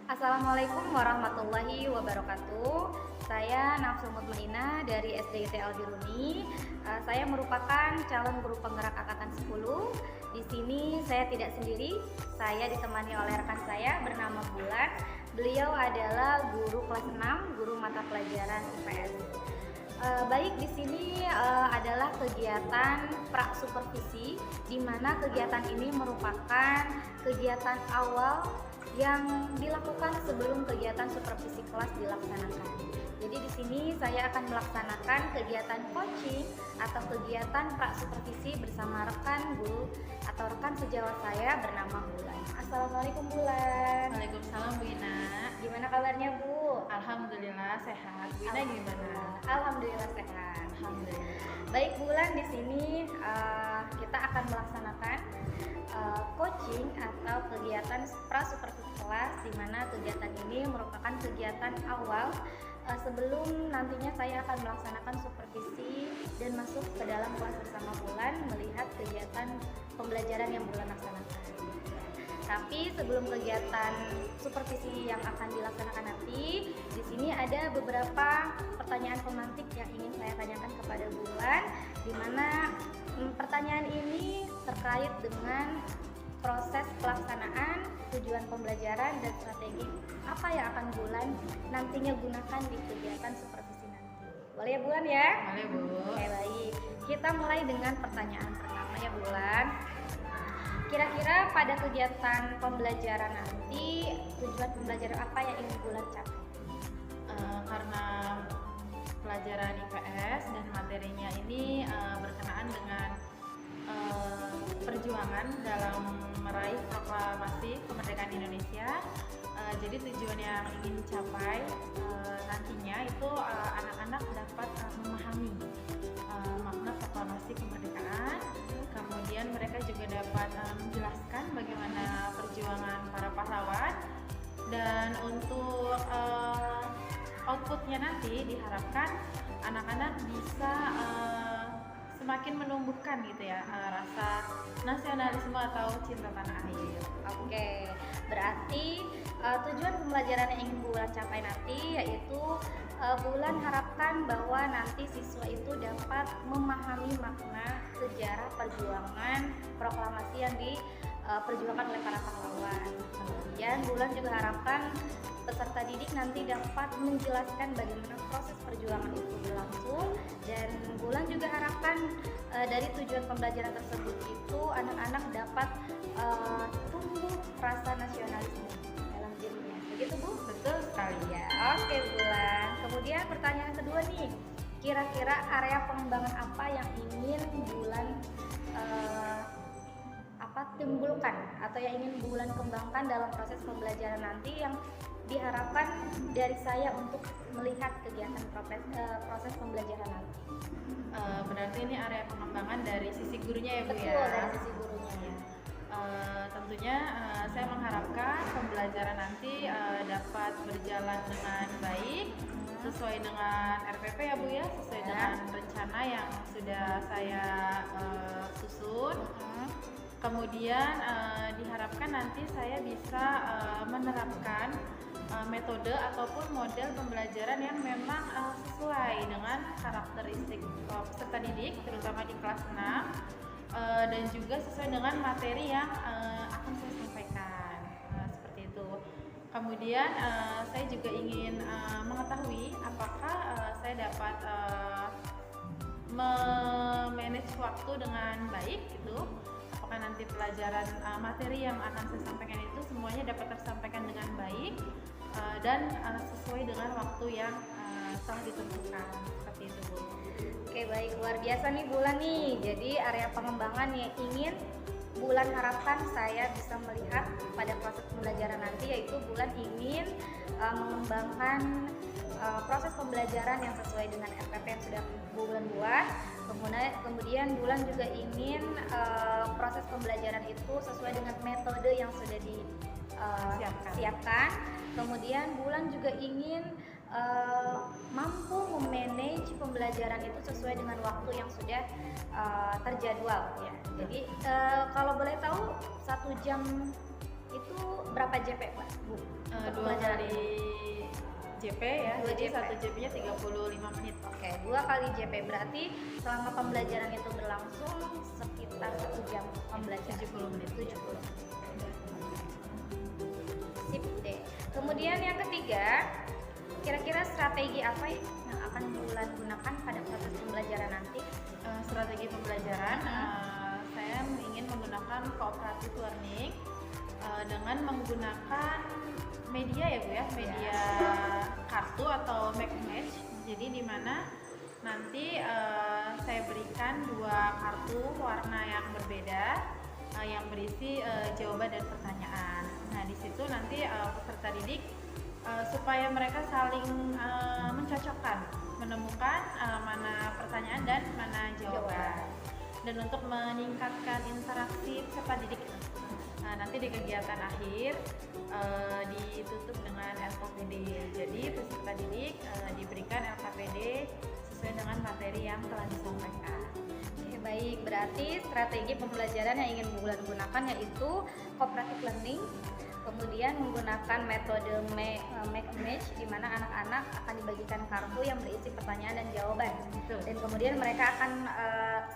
Assalamualaikum warahmatullahi wabarakatuh. Saya Nafsul Mutmainah dari SDIT Al-Biruni. Saya merupakan calon guru penggerak angkatan 10. Di sini saya tidak sendiri. Saya ditemani oleh rekan saya bernama Bulan. Beliau adalah guru kelas 6, guru mata pelajaran IPS. Baik, di sini adalah kegiatan pra supervisi, di mana kegiatan ini merupakan kegiatan awal yang dilakukan sebelum kegiatan supervisi kelas dilaksanakan. Jadi di sini saya akan melaksanakan kegiatan coaching atau kegiatan pra supervisi bersama rekan guru atau rekan sejawat saya bernama Bulan. Assalamualaikum Bulan. Waalaikumsalam Bu Ina. Gimana kabarnya Bu? Alhamdulillah sehat. Bu Ina gimana? Alhamdulillah sehat. Alhamdulillah. Baik Bulan, di sini kita akan melaksanakan coaching atau kegiatan pra supervisi kelas, di mana kegiatan ini merupakan kegiatan awal sebelum nantinya saya akan melaksanakan supervisi dan masuk ke dalam kelas bersama Bulan melihat kegiatan pembelajaran yang Bulan laksanakan. Tapi sebelum kegiatan supervisi yang akan dilaksanakan nanti, di sini ada beberapa pertanyaan pemantik yang ingin saya tanyakan kepada Bulan, di mana pertanyaan ini terkait dengan proses pelaksanaan, tujuan pembelajaran, dan strategi apa yang akan Bulan nantinya gunakan di kegiatan supervisi nanti. Boleh ya Bulan ya? Boleh Bu. Oke, baik. Kita mulai dengan pertanyaan pertama ya Bulan. Kira-kira pada kegiatan pembelajaran nanti, tujuan pembelajaran apa yang ingin Bulan capai? Karena pelajaran IPS dan materinya ini berkenaan dengan perjuangan dalam meraih proklamasi kemerdekaan Indonesia. Jadi tujuan yang ingin dicapai nantinya itu anak-anak dapat memahami makna proklamasi kemerdekaan. Kemudian mereka juga dapat menjelaskan bagaimana perjuangan para pahlawan, dan untuk outputnya nanti diharapkan anak-anak bisa semakin menumbuhkan gitu ya rasa nasionalisme atau cinta tanah air. Oke, berarti tujuan pembelajaran yang ingin Bulan capai nanti yaitu Bulan harapkan bahwa nanti siswa itu dapat memahami makna sejarah perjuangan proklamasi yang diperjuangkan oleh para pahlawan. Kemudian Bulan juga harapkan peserta didik nanti dapat menjelaskan bagaimana proses perjuangan itu berlangsung, dan Bulan juga harapkan dari tujuan pembelajaran tersebut itu anak-anak dapat tumbuh rasa nasionalisme dalam dirinya. Begitu Bu? Betul sekali Ya, oke Bulan. Kemudian pertanyaan kedua nih, kira-kira area pengembangan apa yang ingin Bulan timbulkan atau yang ingin Bulan kembangkan dalam proses pembelajaran nanti yang diharapkan dari saya untuk melihat kegiatan proses pembelajaran nanti. Berarti ini area pengembangan dari sisi gurunya ya Bu ya? Betul, dari sisi gurunya ya. Tentunya saya mengharapkan pembelajaran nanti dapat berjalan dengan baik sesuai dengan RPP ya Bu ya, sesuai dengan rencana yang sudah saya susun. Kemudian diharapkan nanti saya bisa menerapkan metode ataupun model pembelajaran yang memang sesuai dengan karakteristik peserta didik, terutama di kelas 6, dan juga sesuai dengan materi yang akan saya sampaikan. Seperti itu. Kemudian saya juga ingin mengetahui apakah saya dapat memanage waktu dengan baik gitu. Apakah nanti pelajaran materi yang akan saya sampaikan itu semuanya dapat tersampaikan dengan baik dan sesuai dengan waktu yang telah ditentukan. Seperti itu Bu. Oke, baik, luar biasa nih Bulan nih. Jadi area pengembangan yang ingin Bulan harapkan saya bisa melihat pada proses pembelajaran nanti yaitu Bulan ingin mengembangkan proses pembelajaran yang sesuai dengan RPP yang sudah Bulan buat. Kemudian Bulan juga ingin proses pembelajaran itu sesuai dengan metode yang sudah disiapkan. Kemudian Bulan juga ingin mampu memanage pembelajaran itu sesuai dengan waktu yang sudah terjadwal ya. Jadi kalau boleh tahu 1 jam Itu berapa JP, Mbak? Bu? Dua kali JP ya, Dua jadi JP. satu JP-nya 35 menit. Oke, 2 kali JP berarti selama pembelajaran itu berlangsung sekitar 1 jam pembelajaran. 70 menit. 70. Sip deh. Kemudian yang ketiga, kira-kira strategi apa yang akan Bulan gunakan pada proses pembelajaran nanti? Strategi pembelajaran, saya ingin menggunakan cooperative learning dengan menggunakan media ya Bu ya, media kartu atau match. Jadi di mana nanti saya berikan 2 kartu warna yang berbeda yang berisi jawaban dan pertanyaan. Nah di situ nanti peserta didik supaya mereka saling mencocokkan, menemukan mana pertanyaan dan mana jawaban. Dan untuk meningkatkan interaksi peserta didik, nanti di kegiatan akhir ditutup dengan LKPD. Jadi peserta didik diberikan LKPD sesuai dengan materi yang telah disampaikan. Oke, baik, berarti strategi pembelajaran yang ingin Bulan gunakan yaitu cooperative learning, kemudian menggunakan metode make a match di mana anak-anak akan dibagikan kartu yang berisi pertanyaan dan jawaban. Dan kemudian mereka akan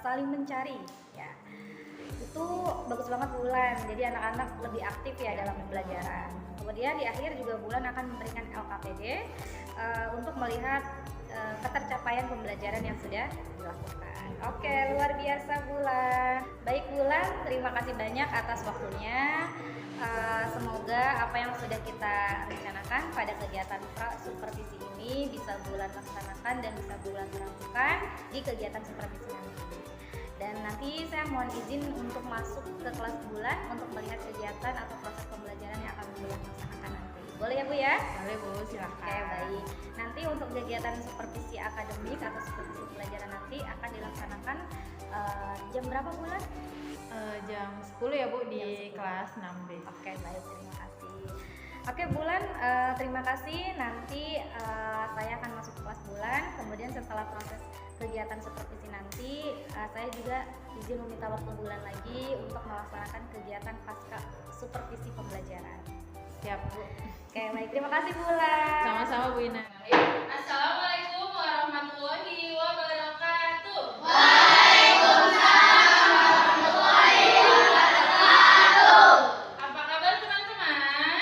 saling mencari ya. Itu bagus banget Bulan, jadi anak-anak lebih aktif ya dalam pembelajaran. Kemudian di akhir juga Bulan akan memberikan LKPD untuk melihat ketercapaian pembelajaran yang sudah dilakukan. Oke, luar biasa Bulan. Baik Bulan, terima kasih banyak atas waktunya. Semoga apa yang sudah kita rencanakan pada kegiatan supervisi ini bisa Bulan laksanakan dan bisa Bulan terapkan di kegiatan supervisi nanti. Dan nanti saya mohon izin untuk masuk ke kelas Bulan untuk melihat kegiatan atau proses pembelajaran yang akan Bulan laksanakan nanti. Boleh ya Bu ya? Boleh Bu, silakan. Oke, baik. Nanti untuk kegiatan supervisi akademik atau supervisi pelajaran nanti akan dilaksanakan jam berapa Bulan? Jam 10 ya Bu di kelas 6B. Oke, baik, terima kasih. Oke Bulan, terima kasih. Nanti saya akan masuk ke kelas Bulan. Kemudian setelah proses kegiatan supervisi nanti, saya juga izin meminta waktu Bulan lagi untuk melaksanakan kegiatan pasca supervisi pembelajaran. Siap Bu. Oke, baik, terima kasih Bulan. Sama-sama Bu Ina. Assalamualaikum warahmatullahi wabarakatuh. Apa kabar teman-teman?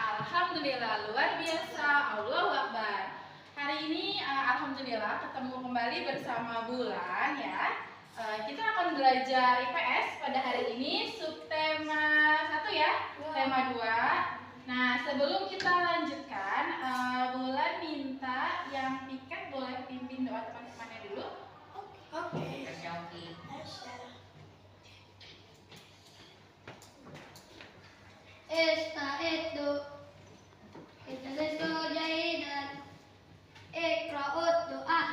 Alhamdulillah luar biasa. Allahu Akbar. Hari ini alhamdulillah ketemu kembali bersama Bulan ya. Kita akan belajar IPS pada hari ini subtema 1 ya, tema 2. Nah, sebelum kita lanjutkan, Bulan minta yang piket boleh pimpin doa teman-temannya dulu. Oke. استعدوا اجلسوا جيدا اقرأوا الدعاء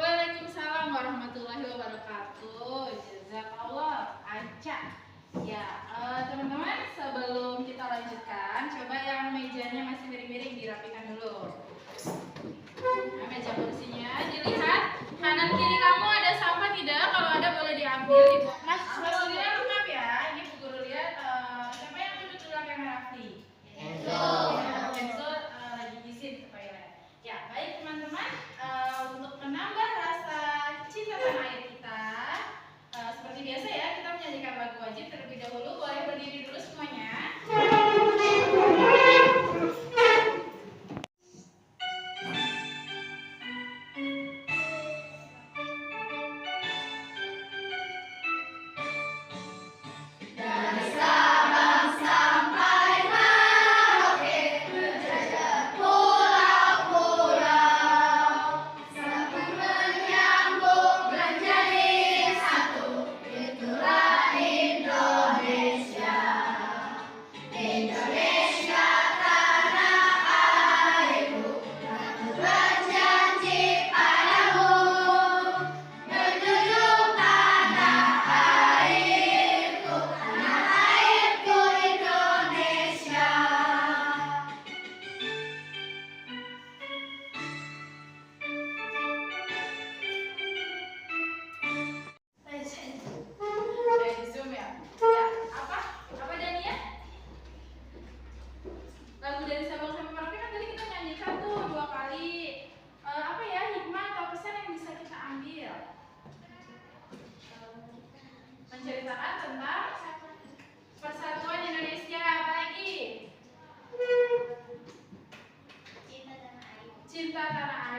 Waalaikumsalam warahmatullahi wabarakatuh. Jazakallah. Acak. Ya, teman-teman, sebelum kita lanjutkan, coba yang mejanya masih miring-miring dirapikan dulu. Nah, meja kursinya dilihat kanan kiri kamu ada sampah tidak? Kalau ada boleh diambil. Mas Guru lihat lengkap ya. Ini Bu Guru lihat. Siapa yang duduk di belakang Rafli? Enzo lagi izin ke toilet. Ya, baik teman-teman. Untuk menambah rasa cinta tanah air kita, seperti biasa ya, kita menyanyikan lagu wajib terlebih dahulu. Boleh berdiri dulu semuanya.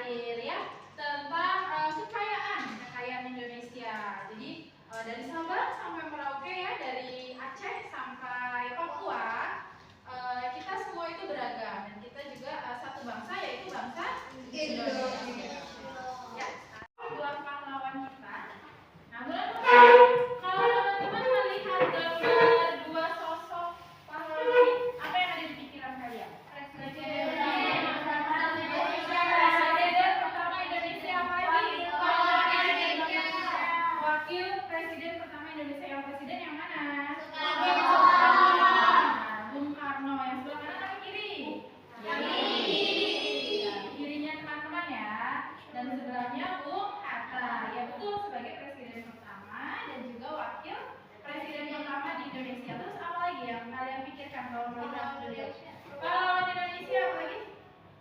terakhir ya tentang kekayaan Indonesia. Jadi dari Sabang sampai Merauke ya, dari Aceh sampai Papua, kita semua itu beragam dan kita juga satu bangsa, yaitu bangsa Indonesia. Ya, buat pahlawan kita. Nah, mudah-mudahan kalau teman-teman melihat gambar dua sosok pahlawan ini, apa yang ada di pikiran kalian? Presiden pertama Indonesia apa lagi? Wakil Presiden pertama Indonesia yang mana? Bung Karno. Yang sebelah kanan apa kiri? Kirinya teman-teman ya. Dan sebelahnya Bung Hatta. Ya betul, sebagai presiden pertama dan juga wakil presiden pertama di Indonesia. Terus apa lagi yang kalian pikirkan kalau melihat beliau? Pahlawan Indonesia apa lagi?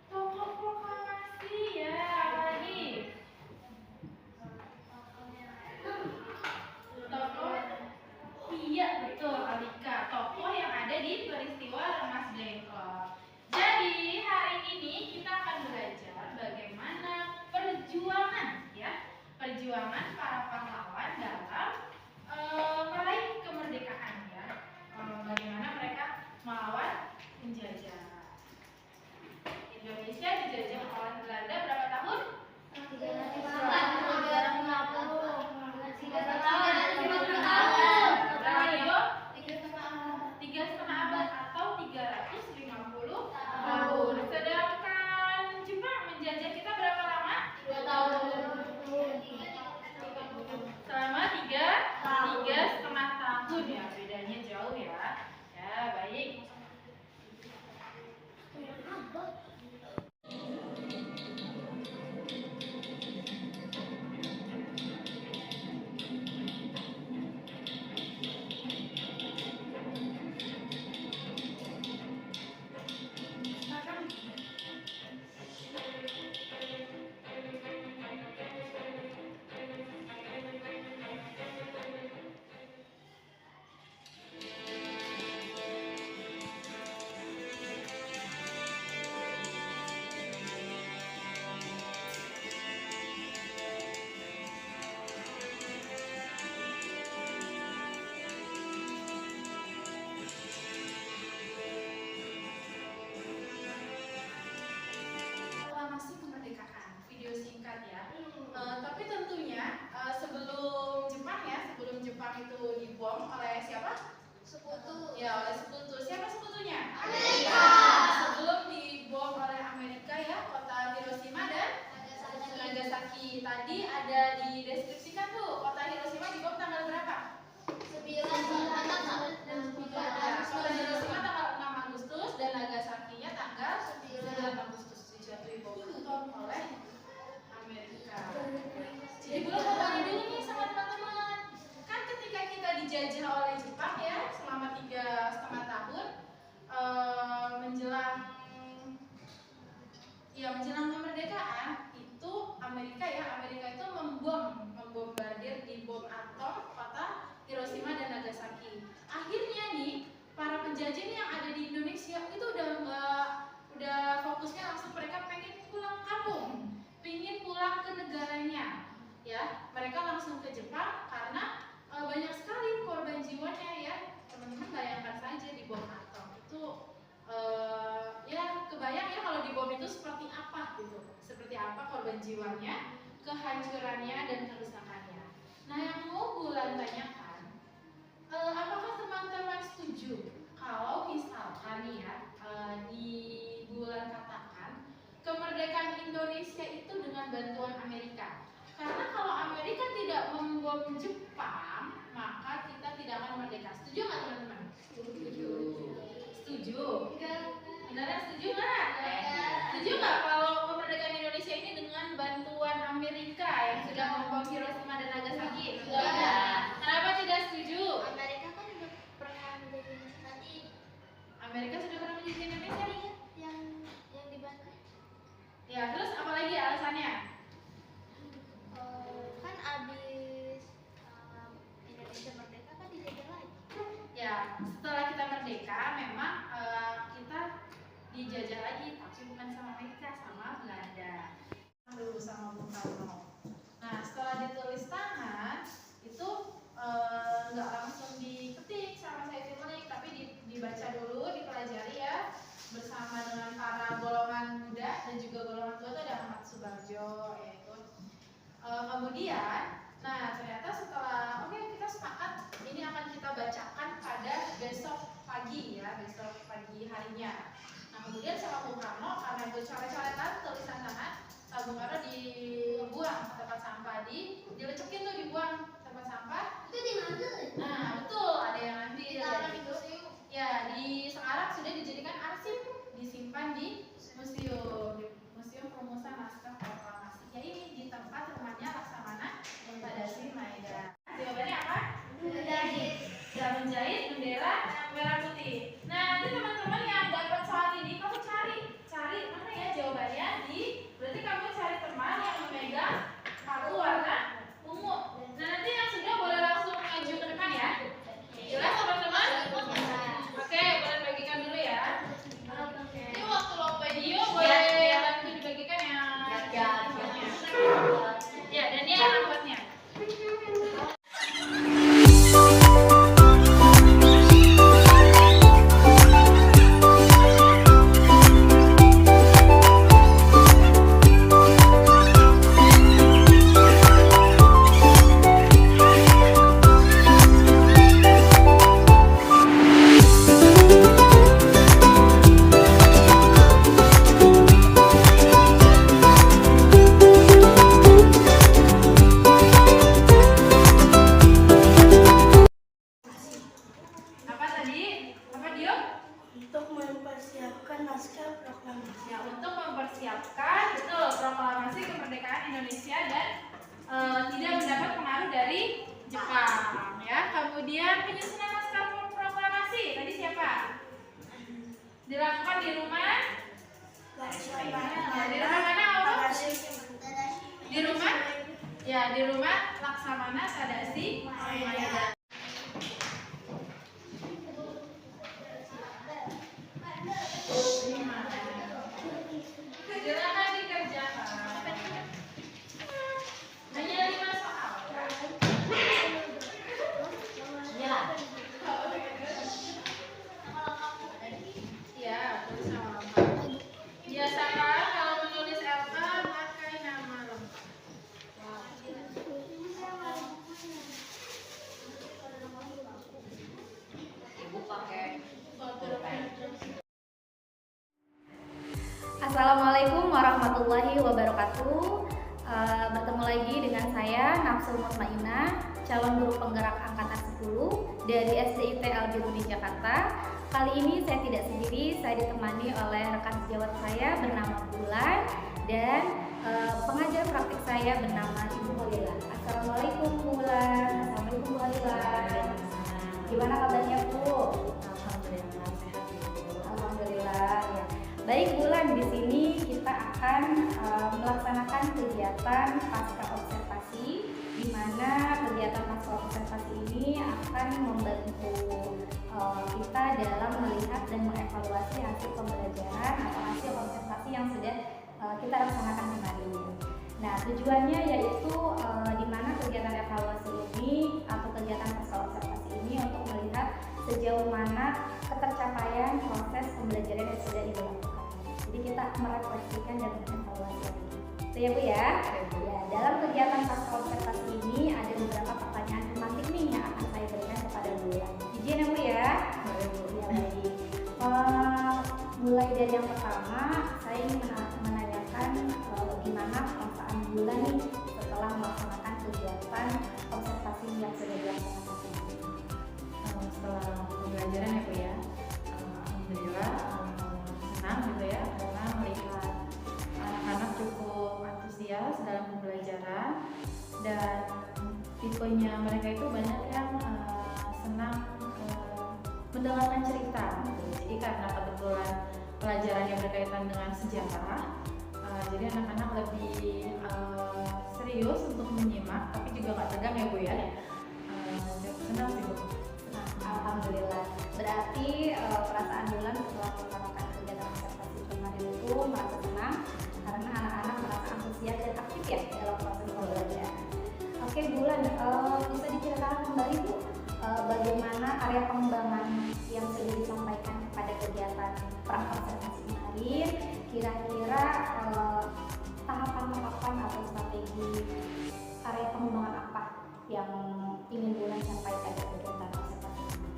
Tokoh proklamasi ya, apa lagi? Tokoh, iya betul Alika, tokoh yang ada di peristiwa Rengas Dengklok. Jadi hari ini kita akan belajar bagaimana perjuangan para pahlawan dalam meraih kemerdekaan ya. Bagaimana mereka melawan penjajah. Indonesia dijajah oleh Belanda berapa tahun? 3,5 abad atau 350 tahun. Sedangkan Jepang menjajah kita berapa lama? 2 tahun. Selama 3,5 tahun ya, bedanya jauh ya. Ya, baik. Proklamasi kemerdekaan, video singkat ya. Tapi tentunya sebelum Jepang itu dibom oleh siapa? Sekutu. Ya, oleh sekutu. Siapa sekutunya? Amerika. Sebelum dibom oleh Amerika ya, kota Hiroshima dan Nagasaki. Tadi ada dideskripsikan tuh, kota Hiroshima dibom tanggal berapa? 9 sampai 9 Ya, kota Hiroshima tanggal 6 Agustus dan Nagasakinya tanggal 9 Agustus dijatuhi bom atom oleh Amerika. Jadi boleh mau tanya dulu nih sama teman-teman, kan ketika kita dijajah oleh Jepang ya selama 3,5 tahun menjelang kemerdekaan itu Amerika itu membombardir di bom atom kota Hiroshima dan Nagasaki. Akhirnya nih para penjajah yang ada di Indonesia itu udah fokusnya langsung, mereka pengen pulang kampung, pengen pulang ke negaranya ya. Mereka langsung ke Jepang karena banyak sekali korban jiwanya ya. Teman-teman bayangkan saja di bom atom itu ya kebayang ya kalau di bom itu seperti apa gitu, seperti apa korban jiwanya, kehancurannya dan kerusakannya. Nah, yang mau Bulan tanyakan, apakah teman-teman setuju kalau misalkan ya di Bulan katakan kemerdekaan Indonesia itu dengan bantuan Amerika? Karena kalau Amerika tidak membom Jepang, maka kita tidak akan merdeka. Setuju nggak teman-teman? Setuju. Beneran setuju nggak? Setuju nggak kalau kemerdekaan Indonesia ini dengan bantuan Amerika yang sudah membom Hiroshima dan Nagasaki? Kenapa tidak setuju? Amerika kan udah pernah menjadi nanti Amerika sudah pernah menjadi Indonesia? yang dibantu. Ya, terus apa lagi alasannya? Kan abis Indonesia merdeka kan dijajah lagi. Ya, setelah kita merdeka memang kita dijajah lagi, tapi bukan sama Amerika, sama Subarjo yaitu. Kemudian, nah ternyata setelah kita sepakat ini akan kita bacakan pada besok pagi ya, besok pagi harinya. Nah kemudian sama Bung Karno karena itu coret-coretan tulisan tangan, Bung Karno dibuang ke tempat sampah, dilecekin tuh, dibuang ke tempat sampah. Itu diambil. Nah betul, ada yang ambil Ditaruh di gitu. museum. Ya, sekarang sudah dijadikan arsip, disimpan di museum, Perumusan Naskah Proklamasi. Ya ini di tempat rumahnya Laksamana Tadashi Maeda. Jawabannya apa? Sudah menjahit bendera merah putih. Nah nanti teman-teman yang dapat soal ini kamu cari mana ya jawabannya berarti kamu cari teman yang memegang kartu warna ungu. Nah nanti yang sudah boleh langsung maju ke depan ya. Jelas teman-teman? Oke, boleh bagikan dulu ya. Ini waktu lo video boleh bantu dibagikan ya. Ya, dan ini yang buatnya. Apa tadi? Apa Dio? Untuk mempersiapkan naskah proklamasi. Ya, untuk mempersiapkan betul proklamasi kemerdekaan Indonesia dan tidak mendapat pengaruh dari Jepang ya. Kemudian penyusunan naskah proklamasi tadi siapa? Dilakukan di rumah? Di rumah mana Allah? Di rumah? Ya, di rumah Laksamana Tadashi Maeda. Silakan dikerjakan. Hanya 5 soal. Iya, tulis nama lengkap. Biasakan kalau menulis LK pakai nama lengkap. Ibu pakai Assalamualaikum warahmatullahi wabarakatuh. Bertemu lagi dengan saya Nafsul Mutmainah, calon guru penggerak angkatan 10 dari SDIT Al-Biruni Jakarta. Kali ini saya tidak sendiri, saya ditemani oleh rekan sejawat saya bernama Bulan dan pengajar praktik saya bernama Ibu Holila. Assalamualaikum Bulan. Assalamualaikum Bu Holila. Gimana kabarnya Bu? Alhamdulillah sehat Bu. Alhamdulillah ya. Baik Bulan, di sini kita akan melaksanakan kegiatan pasca observasi, di mana kegiatan pasca observasi ini akan membantu kita dalam melihat dan mengevaluasi hasil pembelajaran atau hasil observasi yang sudah kita laksanakan kemarin. Nah, tujuannya yaitu di mana kegiatan evaluasi ini atau kegiatan pasca observasi ini untuk melihat sejauh mana ketercapaian proses pembelajaran yang sudah dilakukan. Jadi kita merefleksikan dan mengevaluasi lagi. Itu ya Bu ya. Ya, dalam kegiatan pasca observasi ini ada beberapa pertanyaan tematik nih yang akan saya berikan kepada Bulan. Izin ya Bu ya. Ya, baik. Mulai dari yang pertama, saya ingin menanyakan bagaimana perasaan Bulan nih setelah melaksanakan kegiatan observasi yang sudah dilaksanakan. Setelah pembelajaran ya Bu ya, alhamdulillah senang gitu ya, karena melihat anak-anak cukup antusias dalam pembelajaran dan tipenya mereka itu banyak yang senang mendengarkan cerita gitu. Jadi karena kebetulan pelajarannya berkaitan dengan sejarah, jadi anak-anak lebih serius untuk menyimak, tapi juga nggak tegang ya Bu ya. Senang sih Bu. Alhamdulillah. Berarti perasaan Bulan setelah melakukan kegiatan observasi kemarin itu merasa senang karena anak-anak merasa antusias dan aktif ya dalam proses pembelajaran. Oke Bulan, bisa diceritakan kembali Bu bagaimana area pengembangan yang sudah disampaikan pada kegiatan pra observasi kemarin? Kira-kira tahapan yang ingin Bulan sampaikan dari kegiatan observasi ini?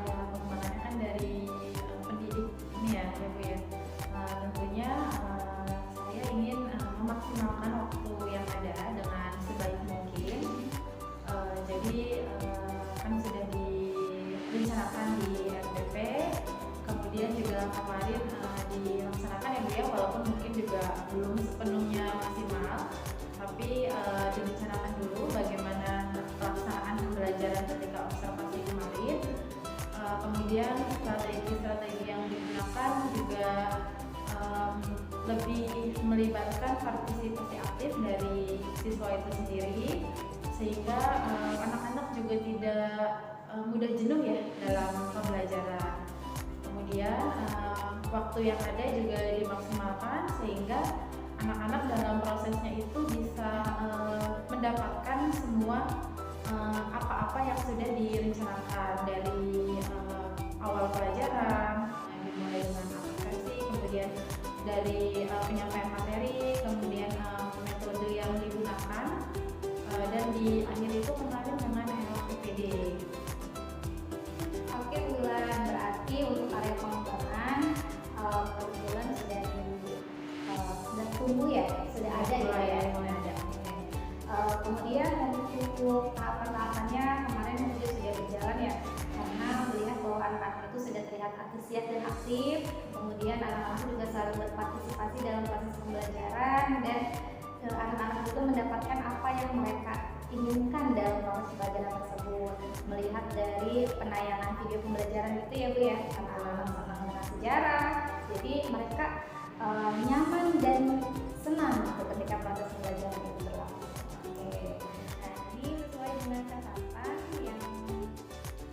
Pengembangannya kan dari pendidik ini ya Bu ya. Tentunya saya ingin memaksimalkan waktu yang ada dengan sebaik mungkin. Jadi kan sudah direncanakan di RPP, kemudian juga kemarin dilaksanakan ya Bu ya, walaupun mungkin juga belum sepenuhnya maksimal, tapi direncanakan dulu bagaimana pelaksanaan pembelajaran ketika observasi kemarin. Kemudian strategi-strategi yang digunakan juga lebih melibatkan partisipasi aktif dari siswa itu sendiri, sehingga anak-anak juga tidak mudah jenuh ya dalam pembelajaran. Kemudian waktu yang ada juga dimaksimalkan sehingga anak-anak dalam prosesnya itu bisa mendapatkan semua apa-apa yang sudah direncanakan dari awal pelajaran, dimulai dengan aplikasi, kemudian dari penyampaian materi, kemudian metode yang digunakan, dan di akhir itu kemarin dengan LPPD. Oke Bulan, berarti untuk area pengembangan Bulan sudah tumbuh ya, sudah ada ya. Mulai ada. Kemudian untuk tahapan-tahapannya kemarin juga sudah berjalan ya, karena melihat bahwa anak-anak itu sudah terlihat antusias dan aktif, kemudian anak-anak juga selalu berpartisipasi dalam proses pembelajaran, dan anak-anak itu mendapatkan apa yang mereka inginkan dalam proses pembelajaran tersebut. Melihat dari penayangan video pembelajaran itu ya Bu ya, karena anak-anak senang dengan sejarah, jadi mereka nyaman dan senang ketika proses pembelajaran itu berlangsung. Oke, nah ini sesuai dengan catatan yang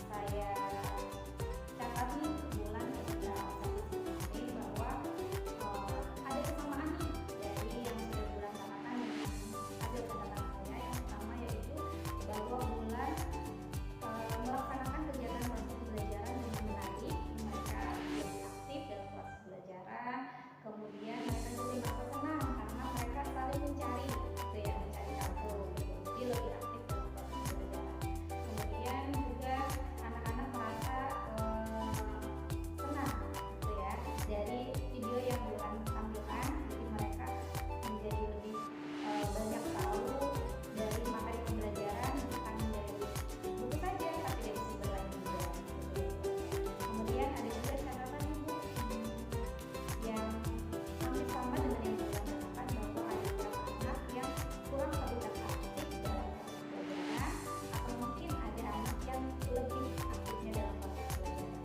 saya catat nih Bulan ketika observasi ini, bahwa ada kesamaan nih dari yang sudah Bulan katakan dengan hasil catatan saya. Yang pertama yaitu bahwa Bulan melaksanakan kegiatan proses pembelajaran dengan menarik, mereka lebih aktif dalam proses pembelajaran. Kemudian mereka juga merasa senang karena mereka saling mencari gitu ya, mencari kartu gitu. Jadi lebih aktif dalam proses pembelajaran. Kemudian juga anak-anak merasa senang gitu ya dari video yang Bulan tampilkan. Jadi mereka menjadi lebih banyak tahu dari materi pembelajaran, bukan dari buku saja tapi dari sumber lain juga gitu. Kemudian ada juga catatan Ibu yang hampir sama dengan yang Bulan katakan, bahwa ada beberapa anak yang kurang terlibat aktif dalam proses pembelajaran, atau mungkin ada anak yang lebih aktifnya dalam proses pembelajaran.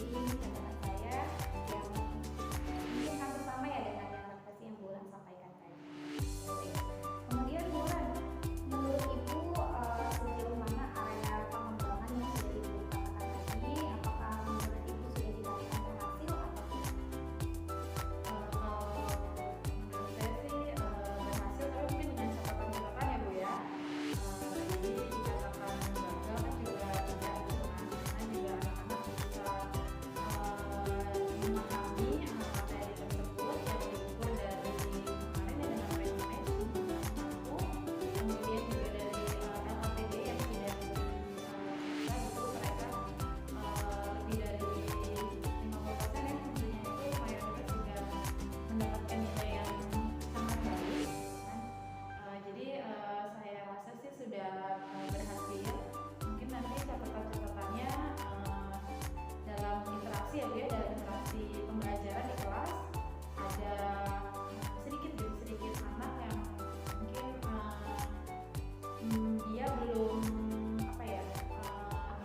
Jadi ini catatan saya yang mungkin hampir sama ya dengan yang refleksi yang Bulan sampaikan tadi. Kemudian Bulan, menurut Ibu sejauh mana area pengembangan yang sudah Ibu katakan tadi, apakah menurut Ibu sudah dikatakan berhasil atau tidak? Menurut saya sih berhasil, tapi mungkin dengan catatan-catatan ya Bu ya. Jadi dikatakan gagal kan juga tidak gitu kan, karena juga anak-anak bisa memahami materi tersebut yang diukur dari kemarin ya dengan PNS mampu, kemudian juga dari LKPD yang tidak bisa itu mereka lebih dari 50% ya, tentunya itu mayoritas juga mendapatkan nilai yang sangat baik kan. Jadi saya rasa sih sudah berhasil. Mungkin nanti catatan-catatannya dalam interaksi ya Bu ya, dalam interaksi pembelajaran di kelas ada sedikit anak yang mungkin dia belum apa ya,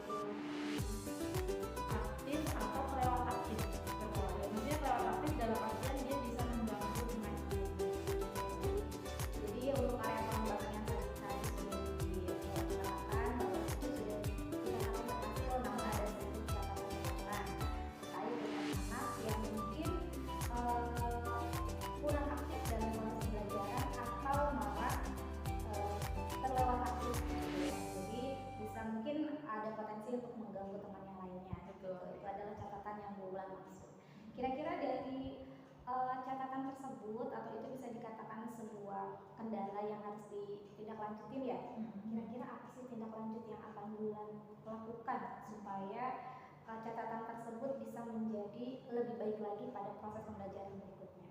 belum aktif atau kelewat aktif gitu. Maksudnya kelewat aktif dalam artian dia bisa mengganggu dengan Jadi untuk area pengembangan yang tadi sudah dikatakan bahwa itu sudah dikatakan berhasil, namun ada sedikit catatan-catatan terkait dengan anak yang mungkin kurang aktif dalam proses pembelajaran atau malah terlewat aktif gitu ya. Jadi bisa mungkin ada potensi untuk mengganggu teman yang lainnya gitu. Itu adalah catatan yang Bulan maksud. Kira-kira dari catatan tersebut, atau itu bisa dikatakan sebuah kendala yang harus ditindaklanjutin ya. Kira-kira apa sih tindak lanjut yang akan Bulan lakukan supaya catatan tersebut bisa menjadi lebih baik lagi pada proses pembelajaran berikutnya?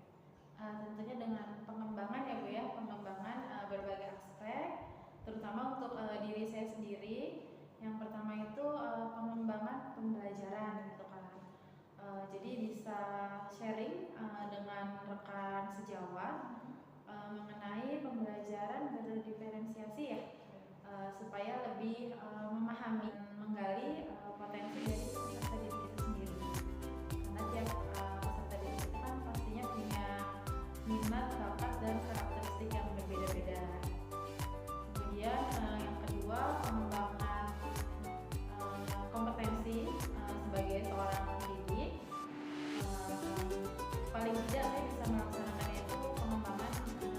Tentunya dengan pengembangan ya Bu ya, pengembangan berbagai aspek, terutama untuk diri saya sendiri. Yang pertama itu pengembangan pembelajaran gitu kan. Jadi bisa sharing dengan rekan sejawat mengenai pembelajaran berdiferensiasi ya, supaya lebih memahami, menggali potensi dari peserta didik itu sendiri. Karena tiap peserta didik itu kan pastinya punya minat, bakat, dan karakteristik yang berbeda-beda. Kemudian yang kedua, pengembangan kompetensi sebagai seorang pendidik. Paling tidak saya bisa melaksanakan itu pengembangan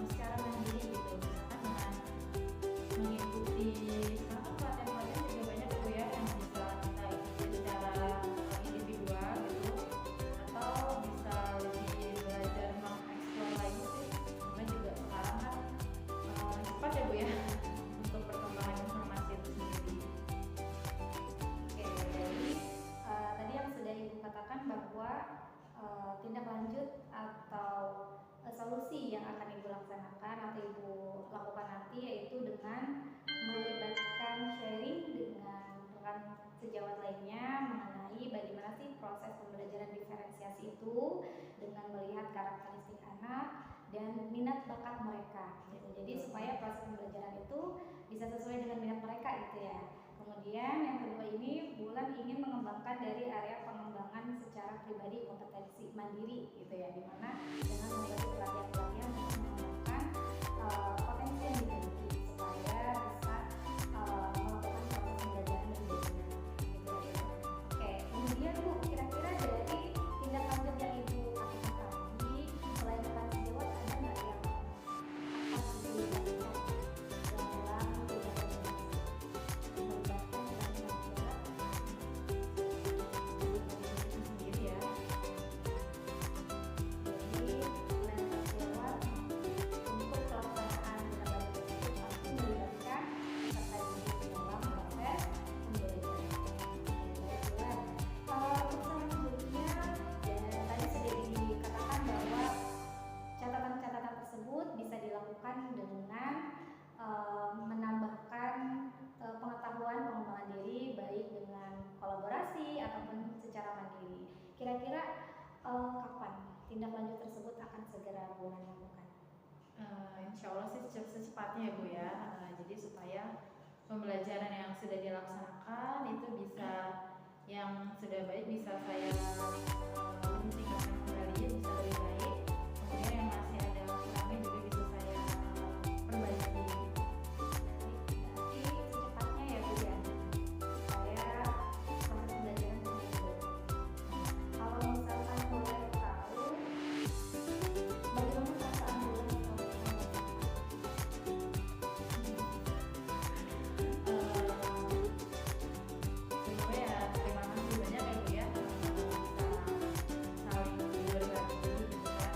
secara mandiri gitu, misalkan dengan mengikuti pelatihan-pelatihan juga banyak Bu ya yang bisa kita ikuti secara individual gitu, atau bisa lebih belajar mengeksplor lagi sih, karena juga sekarang kan cepat ya Bu ya untuk perkembangan informasi itu sendiri. Oke, jadi tadi yang sudah Ibu katakan bahwa tindak lanjut atau solusi yang akan Ibu laksanakan atau Ibu lakukan nanti yaitu dengan melibatkan sharing dengan rekan sejawat lainnya mengenai bagaimana sih proses pembelajaran diferensiasi itu dengan melihat karakteristik anak dan minat bakat mereka gitu. Jadi supaya proses pembelajaran itu bisa sesuai dengan minat mereka gitu ya. Kemudian yang kedua ini Bulan ingin mengembangkan dari area pengembangan secara pribadi kompetensi mandiri gitu ya, dimana dengan membantu pelatihan-pelatihan untuk mengembangkan potensi yang dimiliki supaya bisa melakukan proses pembelajaran yang benar gitu ya. Oke, kemudian Bu, kira-kira dari tindak lanjut yang Ibu lakukan tadi selain rekan sejawat ada nggak yang akan Ibu lakukan dalam tindak lanjut Sendiri ya. Jadi selain sejawat untuk pelaksanaan tindak lanjut tersebut pasti melibatkan peserta didik dalam proses pembelajaran. Baik, untuk selanjutnya dan tadi sudah dikatakan bahwa catatan-catatan tersebut bisa dilakukan dengan menambahkan pengetahuan pengembangan diri baik dengan kolaborasi ataupun secara mandiri. Kira-kira kapan tindak lanjut tersebut akan segera Bulan lakukan? Insya Allah sih secepatnya ya Bu ya. Jadi supaya pembelajaran yang sudah dilaksanakan itu bisa, yang sudah baik bisa saya tingkatkan kembali, bisa lebih baik. Kemudian yang masih ada kurangnya juga bisa saya perbaiki. Berarti secepatnya ya Bu ya, supaya proses pembelajaran bisa berjalan. Kalau misalkan boleh tahu, bagaimana perasaan Bulan kalau Sebelumnya ya terima kasih banyak ya Bu ya, bisa saling berbagi gitu kan.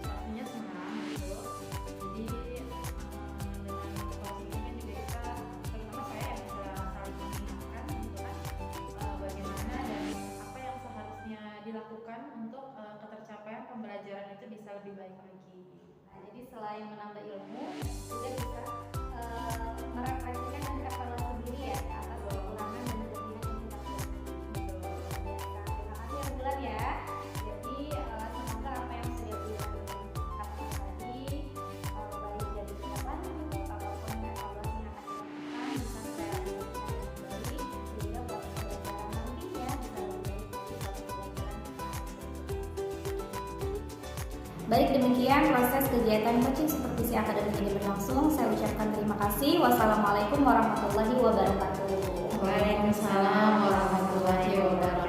Pastinya senang gitu. Jadi dengan situasi ini kan juga kita, terutama saya yang bisa saling mengingatkan gitu kan, bagaimana dan apa yang seharusnya dilakukan untuk ketercapaian pembelajaran itu bisa lebih baik lagi. Nah, jadi selain menambah ilmu, juga bisa merefleksikan dan evaluasi diri ya atas kekurangan dan kelebihan yang kita miliki. Biasa. Terima kasih ya Bulan ya. Jadi semoga apa yang sudah Bulan katakan tadi, baik dari tindak lanjut ataupun evaluasi yang akan dilakukan bisa terrealisasikan dengan baik, sehingga buat pembelajaran nantinya bisa lebih baik dari proses pembelajaran yang akan Baik, demikian proses kegiatan coaching supervisi akademik ini berlangsung. Saya ucapkan terima kasih. Wassalamualaikum warahmatullahi wabarakatuh. Waalaikumsalam warahmatullahi wabarakatuh.